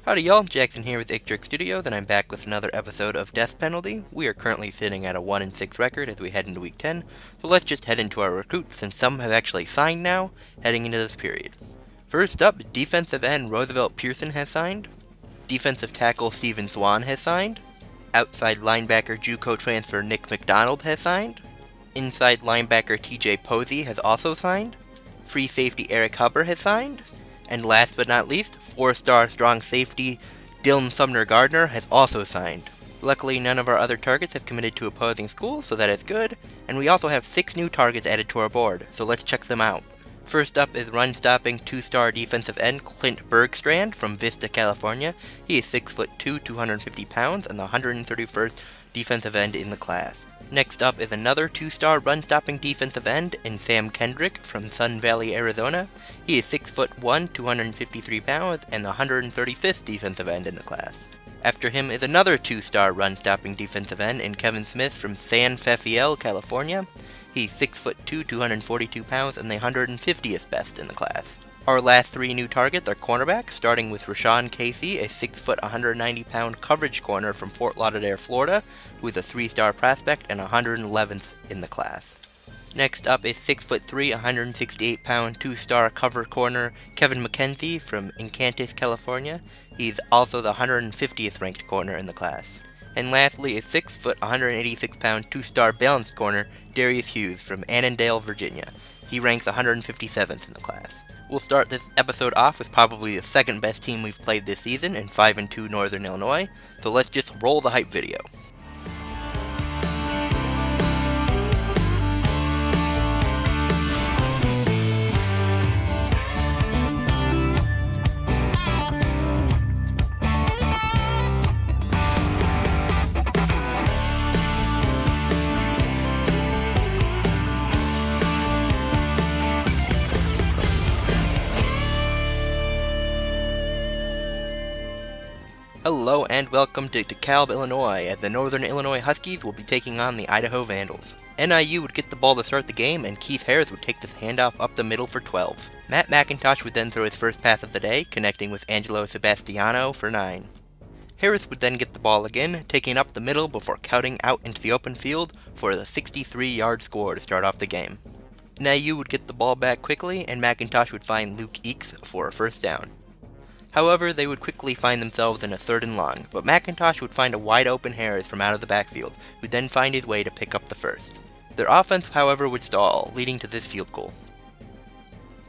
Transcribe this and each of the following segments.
Howdy y'all, Jackson here with Ictric Studios, and I'm back with another episode of Death Penalty. We are currently sitting at a 1-6 record as we head into Week 10, so let's just head into our recruits, since some have actually signed now, heading into this period. First up, defensive end Roosevelt Pearson has signed. Defensive tackle Steven Swan has signed. Outside linebacker JUCO transfer Nick McDonald has signed. Inside linebacker TJ Posey has also signed. Free safety Eric Huber has signed. And last but not least, 4-star strong safety Dylan Sumner Gardner has also signed. Luckily, none of our other targets have committed to opposing schools, so that is good. And we also have 6 new targets added to our board, so let's check them out. First up is run-stopping 2-star defensive end Clint Bergstrand from Vista, California. He is 6'2", 250 pounds, and the 131st defensive end in the class. Next up is another 2-star run-stopping defensive end in Sam Kendrick from Sun Valley, Arizona. He is 6'1", 253 pounds, and the 135th defensive end in the class. After him is another 2-star run-stopping defensive end in Kevin Smith from San Rafael, California. He's 6'2", 242 pounds, and the 150th best in the class. Our last 3 new targets are cornerbacks, starting with Rashawn Casey, a 6', 190-pound coverage corner from Fort Lauderdale, Florida, who is a 3-star prospect and 111th in the class. Next up is 6'3", 168-pound 2-star cover corner Kevin McKenzie from Encantis, California. He's also the 150th ranked corner in the class. And lastly is 6', 186-pound 2-star balanced corner Darius Hughes from Annandale, Virginia. He ranks 157th in the class. We'll start this episode off with probably the second best team we've played this season in 5-2 Northern Illinois, so let's just roll the hype video. Hello and welcome to DeKalb, Illinois, as the Northern Illinois Huskies will be taking on the Idaho Vandals. NIU would get the ball to start the game, and Keith Harris would take this handoff up the middle for 12. Matt McIntosh would then throw his first pass of the day, connecting with Angelo Sebastiano for 9. Harris would then get the ball again, taking up the middle before cutting out into the open field for the 63-yard score to start off the game. NIU would get the ball back quickly, and McIntosh would find Luke Eakes for a first down. However, they would quickly find themselves in a 3rd and long, but McIntosh would find a wide-open Harris from out of the backfield, who'd then find his way to pick up the first. Their offense, however, would stall, leading to this field goal.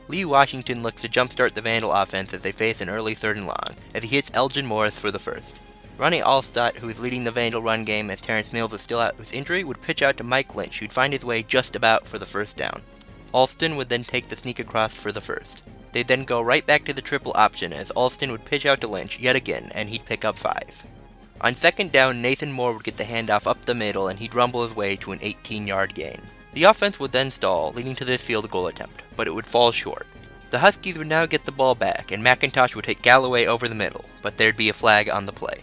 Lee Washington looks to jumpstart the Vandal offense as they face an early 3rd and long, as he hits Elgin Morris for the first. Ronnie Allstott, who is leading the Vandal run game as Terrence Mills is still out with injury, would pitch out to Mike Lynch, who'd find his way just about for the first down. Alston would then take the sneak across for the first. They'd then go right back to the triple option as Alston would pitch out to Lynch yet again, and he'd pick up 5. On 2nd down, Nathan Moore would get the handoff up the middle, and he'd rumble his way to an 18-yard gain. The offense would then stall, leading to this field goal attempt, but it would fall short. The Huskies would now get the ball back, and McIntosh would hit Galloway over the middle, but there'd be a flag on the play.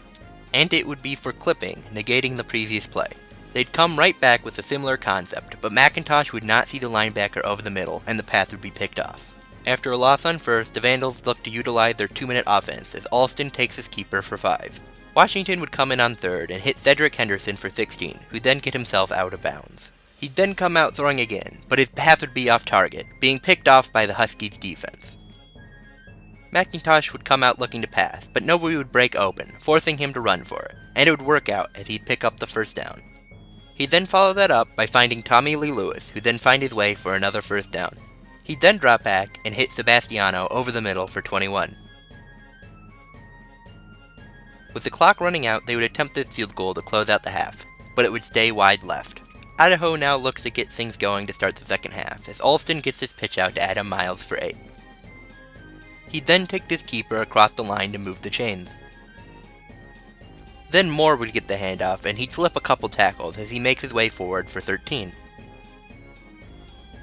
And it would be for clipping, negating the previous play. They'd come right back with a similar concept, but McIntosh would not see the linebacker over the middle, and the pass would be picked off. After a loss on first, the Vandals look to utilize their 2-minute offense as Alston takes his keeper for 5. Washington would come in on 3rd and hit Cedric Henderson for 16, who'd then get himself out of bounds. He'd then come out throwing again, but his pass would be off target, being picked off by the Huskies' defense. McIntosh would come out looking to pass, but nobody would break open, forcing him to run for it, and it would work out as he'd pick up the first down. He'd then follow that up by finding Tommy Lee Lewis, who'd then find his way for another first down. He'd then drop back and hit Sebastiano over the middle for 21. With the clock running out, they would attempt this field goal to close out the half, but it would stay wide left. Idaho now looks to get things going to start the second half, as Alston gets his pitch out to Adam Miles for 8. He'd then take this keeper across the line to move the chains. Then Moore would get the handoff, and he'd slip a couple tackles as he makes his way forward for 13.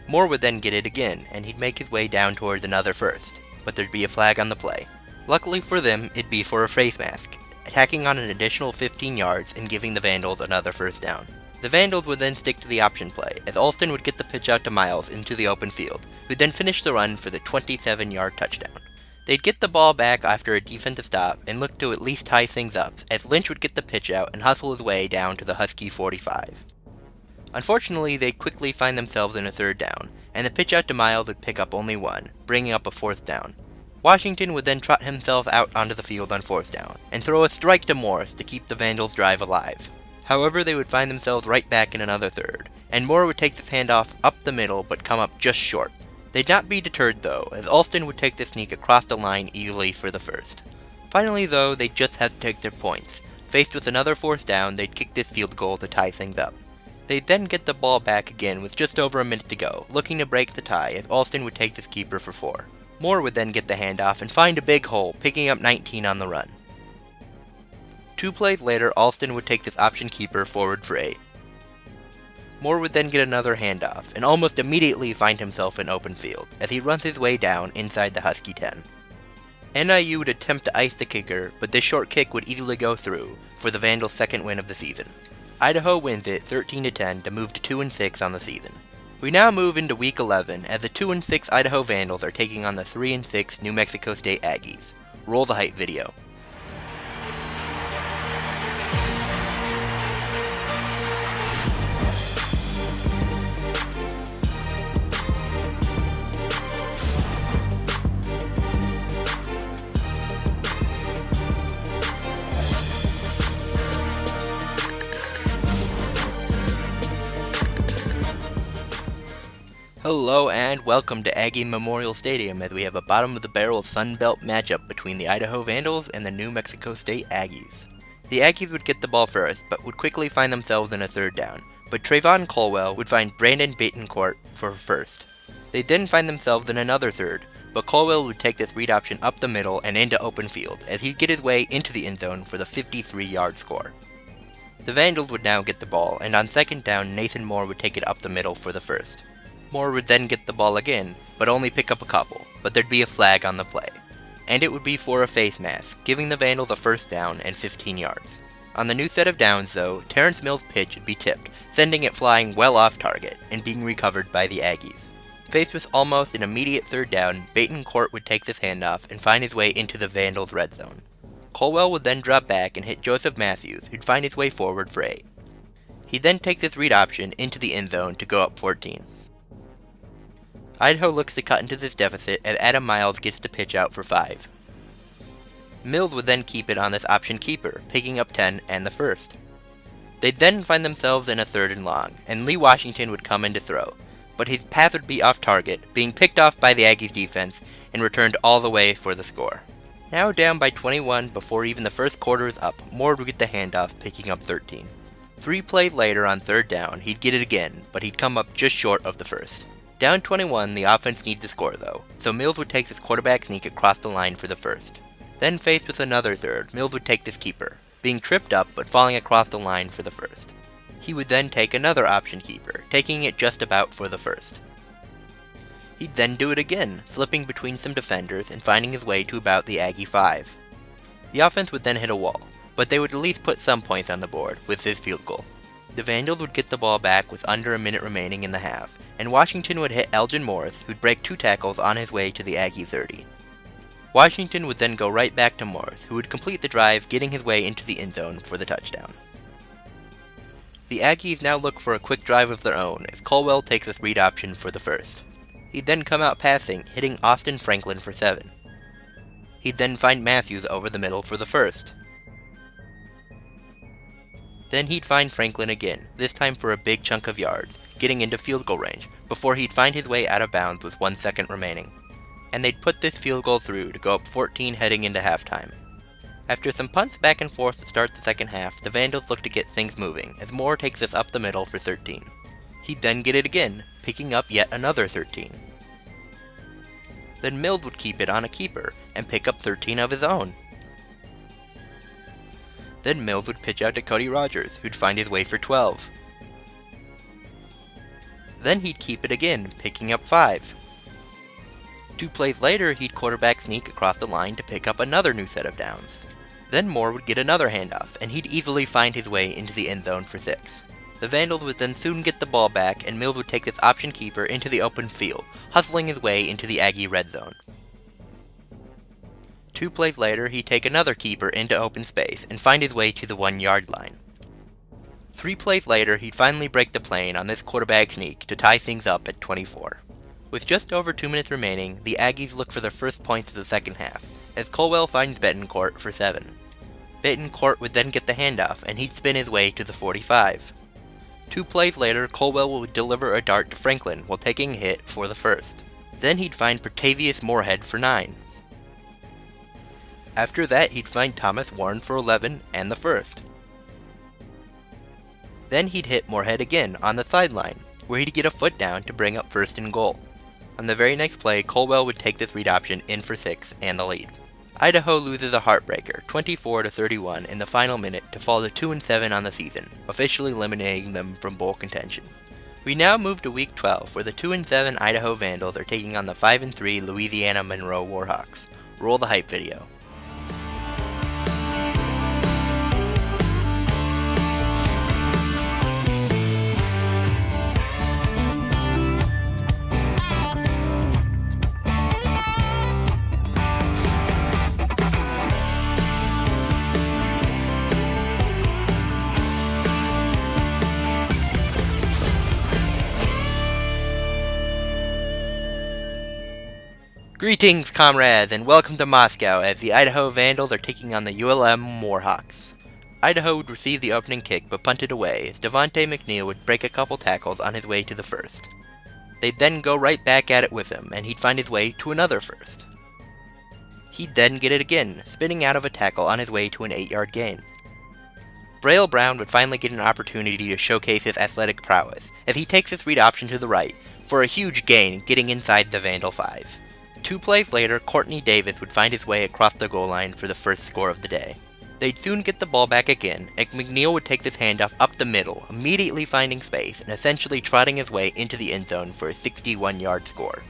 Moore would then get it again, and he'd make his way down towards another first, but there'd be a flag on the play. Luckily for them, it'd be for a face mask, attacking on an additional 15 yards and giving the Vandals another first down. The Vandals would then stick to the option play, as Alston would get the pitch out to Miles into the open field, who'd then finish the run for the 27-yard touchdown. They'd get the ball back after a defensive stop and look to at least tie things up, as Lynch would get the pitch out and hustle his way down to the Husky 45. Unfortunately, they'd quickly find themselves in a third down, and the pitch out to Miles would pick up only one, bringing up a fourth down. Washington would then trot himself out onto the field on fourth down, and throw a strike to Morris to keep the Vandals' drive alive. However, they would find themselves right back in another third, and Moore would take this handoff up the middle but come up just short. They'd not be deterred though, as Alston would take the sneak across the line easily for the first. Finally though, they just had to take their points. Faced with another fourth down, they'd kick this field goal to tie things up. They'd then get the ball back again with just over a minute to go, looking to break the tie as Alston would take this keeper for 4. Moore would then get the handoff and find a big hole, picking up 19 on the run. 2 plays later, Alston would take this option keeper forward for 8. Moore would then get another handoff, and almost immediately find himself in open field, as he runs his way down inside the Husky 10. NIU would attempt to ice the kicker, but this short kick would easily go through, for the Vandals' second win of the season. Idaho wins it 13-10 to move to 2-6 on the season. We now move into Week 11, as the 2-6 Idaho Vandals are taking on the 3-6 New Mexico State Aggies. Roll the hype video. Hello and welcome to Aggie Memorial Stadium, as we have a bottom-of-the-barrel Sun Belt matchup between the Idaho Vandals and the New Mexico State Aggies. The Aggies would get the ball first, but would quickly find themselves in a third down, but Trayvon Colwell would find Brandon Betancourt for first. They'd then find themselves in another third, but Colwell would take this read option up the middle and into open field, as he'd get his way into the end zone for the 53-yard score. The Vandals would now get the ball, and on second down, Nathan Moore would take it up the middle for the first. Moore would then get the ball again, but only pick up a couple, but there'd be a flag on the play. And it would be for a face mask, giving the Vandals a first down and 15 yards. On the new set of downs though, Terrence Mills' pitch would be tipped, sending it flying well off target, and being recovered by the Aggies. Faced with almost an immediate third down, Betancourt would take this handoff and find his way into the Vandals' red zone. Colwell would then drop back and hit Joseph Matthews, who'd find his way forward for 8. He'd then take this read option into the end zone to go up 14. Idaho looks to cut into this deficit as Adam Miles gets the pitch out for 5. Mills would then keep it on this option keeper, picking up 10 and the first. They'd then find themselves in a third and long, and Lee Washington would come in to throw, but his pass would be off target, being picked off by the Aggies defense and returned all the way for the score. Now down by 21 before even the first quarter is up, Moore would get the handoff, picking up 13. 3 plays later on third down, he'd get it again, but he'd come up just short of the first. Down 21, the offense needs to score though, so Mills would take this quarterback sneak across the line for the first. Then faced with another third, Mills would take this keeper, being tripped up but falling across the line for the first. He would then take another option keeper, taking it just about for the first. He'd then do it again, slipping between some defenders and finding his way to about the Aggie 5. The offense would then hit a wall, but they would at least put some points on the board with his field goal. The Vandals would get the ball back with under a minute remaining in the half, and Washington would hit Elgin Morris, who'd break 2 tackles on his way to the Aggie 30. Washington would then go right back to Morris, who would complete the drive, getting his way into the end zone for the touchdown. The Aggies now look for a quick drive of their own, as Colwell takes this read option for the first. He'd then come out passing, hitting Austin Franklin for 7. He'd then find Matthews over the middle for the first. Then he'd find Franklin again, this time for a big chunk of yards, getting into field goal range, before he'd find his way out of bounds with 1 second remaining. And they'd put this field goal through to go up 14 heading into halftime. After some punts back and forth to start the second half, the Vandals look to get things moving, as Moore takes this up the middle for 13. He'd then get it again, picking up yet another 13. Then Mills would keep it on a keeper, and pick up 13 of his own. Then Mills would pitch out to Cody Rogers, who'd find his way for 12. Then he'd keep it again, picking up 5. 2 plays later, he'd quarterback sneak across the line to pick up another new set of downs. Then Moore would get another handoff, and he'd easily find his way into the end zone for 6. The Vandals would then soon get the ball back, and Mills would take this option keeper into the open field, hustling his way into the Aggie red zone. 2 plays later, he'd take another keeper into open space and find his way to the 1-yard line. 3 plays later, he'd finally break the plane on this quarterback sneak to tie things up at 24. With just over 2 minutes remaining, the Aggies look for their first points of the second half, as Colwell finds Betancourt for 7. Betancourt would then get the handoff, and he'd spin his way to the 45. 2 plays later, Colwell would deliver a dart to Franklin while taking a hit for the first. Then he'd find Pertavious Moorhead for 9. After that, he'd find Thomas Warren for 11 and the first. Then he'd hit Moorhead again on the sideline, where he'd get a foot down to bring up 1st and goal. On the very next play, Colwell would take this read option in for 6 and the lead. Idaho loses a heartbreaker, 24-31 in the final minute to fall to 2-7 on the season, officially eliminating them from bowl contention. We now move to Week 12, where the 2-7 Idaho Vandals are taking on the 5-3 Louisiana Monroe Warhawks. Roll the hype video. Greetings, comrades, and welcome to Moscow as the Idaho Vandals are taking on the ULM Warhawks. Idaho would receive the opening kick but punt it away as Devontae McNeil would break a couple tackles on his way to the first. They'd then go right back at it with him, and he'd find his way to another first. He'd then get it again, spinning out of a tackle on his way to an 8-yard gain. Braille Brown would finally get an opportunity to showcase his athletic prowess as he takes his read option to the right for a huge gain, getting inside the Vandal 5. 2 plays later, Courtney Davis would find his way across the goal line for the first score of the day. They'd soon get the ball back again, and McNeil would take this handoff up the middle, immediately finding space and essentially trotting his way into the end zone for a 61-yard score.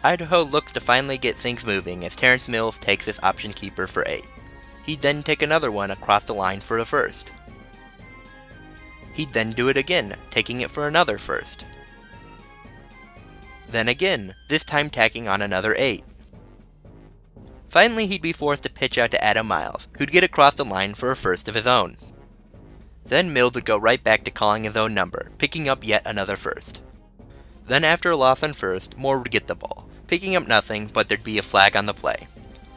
Idaho looks to finally get things moving as Terrence Mills takes this option keeper for 8. He'd then take another one across the line for a first. He'd then do it again, taking it for another first. Then again, this time tacking on another 8. Finally, he'd be forced to pitch out to Adam Miles, who'd get across the line for a first of his own. Then Mills would go right back to calling his own number, picking up yet another first. Then after a loss on first, Moore would get the ball, picking up nothing, but there'd be a flag on the play.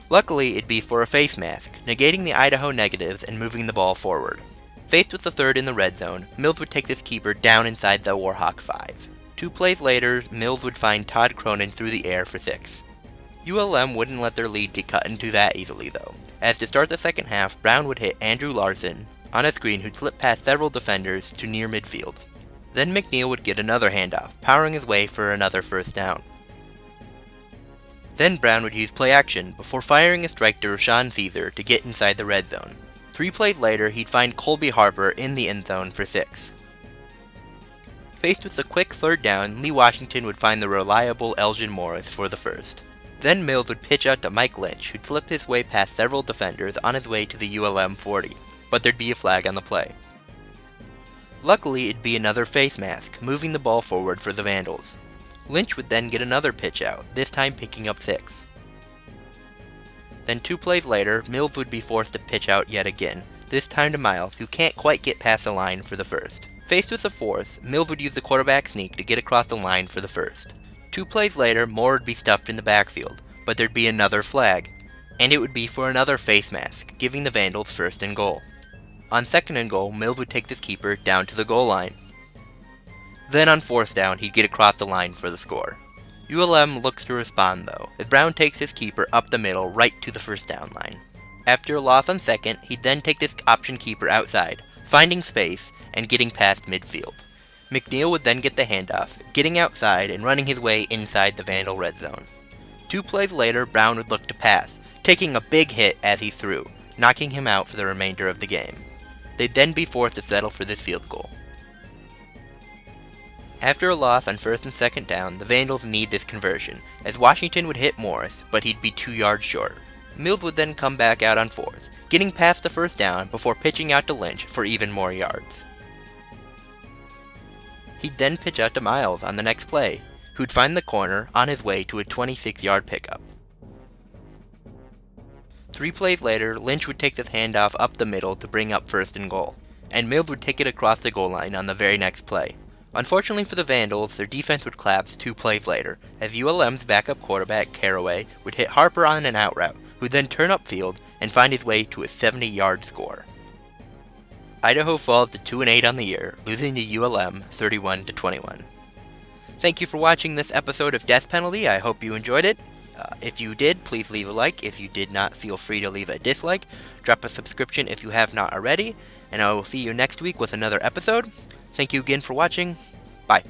Luckily, it'd be for a face mask, negating the Idaho negatives and moving the ball forward. Faced with the third in the red zone, Mills would take this keeper down inside the Warhawk 5. 2 plays later, Mills would find Todd Cronin through the air for 6. ULM wouldn't let their lead get cut into that easily though, as to start the second half, Brown would hit Andrew Larson on a screen who'd slip past several defenders to near midfield. Then McNeil would get another handoff, powering his way for another first down. Then Brown would use play action before firing a strike to Rashawn Caesar to get inside the red zone. 3 plays later, he'd find Colby Harper in the end zone for 6. Faced with a quick third down, Lee Washington would find the reliable Elgin Morris for the first. Then Mills would pitch out to Mike Lynch, who'd slip his way past several defenders on his way to the ULM 40, but there'd be a flag on the play. Luckily, it'd be another face mask, moving the ball forward for the Vandals. Lynch would then get another pitch out, this time picking up 6. Then 2 plays later, Mills would be forced to pitch out yet again, this time to Miles, who can't quite get past the line for the first. Faced with the fourth, Mills would use the quarterback sneak to get across the line for the first. 2 plays later, Moore would be stuffed in the backfield, but there'd be another flag, and it would be for another face mask, giving the Vandals 1st and goal. On 2nd and goal, Mills would take this keeper down to the goal line. Then on 4th down, he'd get across the line for the score. ULM looks to respond though, as Brown takes his keeper up the middle right to the first down line. After a loss on 2nd, he'd then take this option keeper outside, finding space and getting past midfield. McNeil would then get the handoff, getting outside and running his way inside the Vandal red zone. 2 plays later, Brown would look to pass, taking a big hit as he threw, knocking him out for the remainder of the game. They'd then be forced to settle for this field goal. After a loss on 1st and 2nd down, the Vandals need this conversion, as Washington would hit Morris, but he'd be 2 yards short. Mills would then come back out on 4th, getting past the first down before pitching out to Lynch for even more yards. He'd then pitch out to Miles on the next play, who'd find the corner on his way to a 26-yard pickup. 3 plays later, Lynch would take this handoff up the middle to bring up 1st and goal, and Mills would take it across the goal line on the very next play. Unfortunately for the Vandals, their defense would collapse 2 plays later, as ULM's backup quarterback, Caraway, would hit Harper on an out route, who would then turn upfield and find his way to a 70-yard score. Idaho falls to 2-8 on the year, losing to ULM 31-21. Thank you for watching this episode of Death Penalty. I hope you enjoyed it. If you did, please leave a like. If you did not, feel free to leave a dislike. Drop a subscription if you have not already. And I will see you next week with another episode. Thank you again for watching. Bye.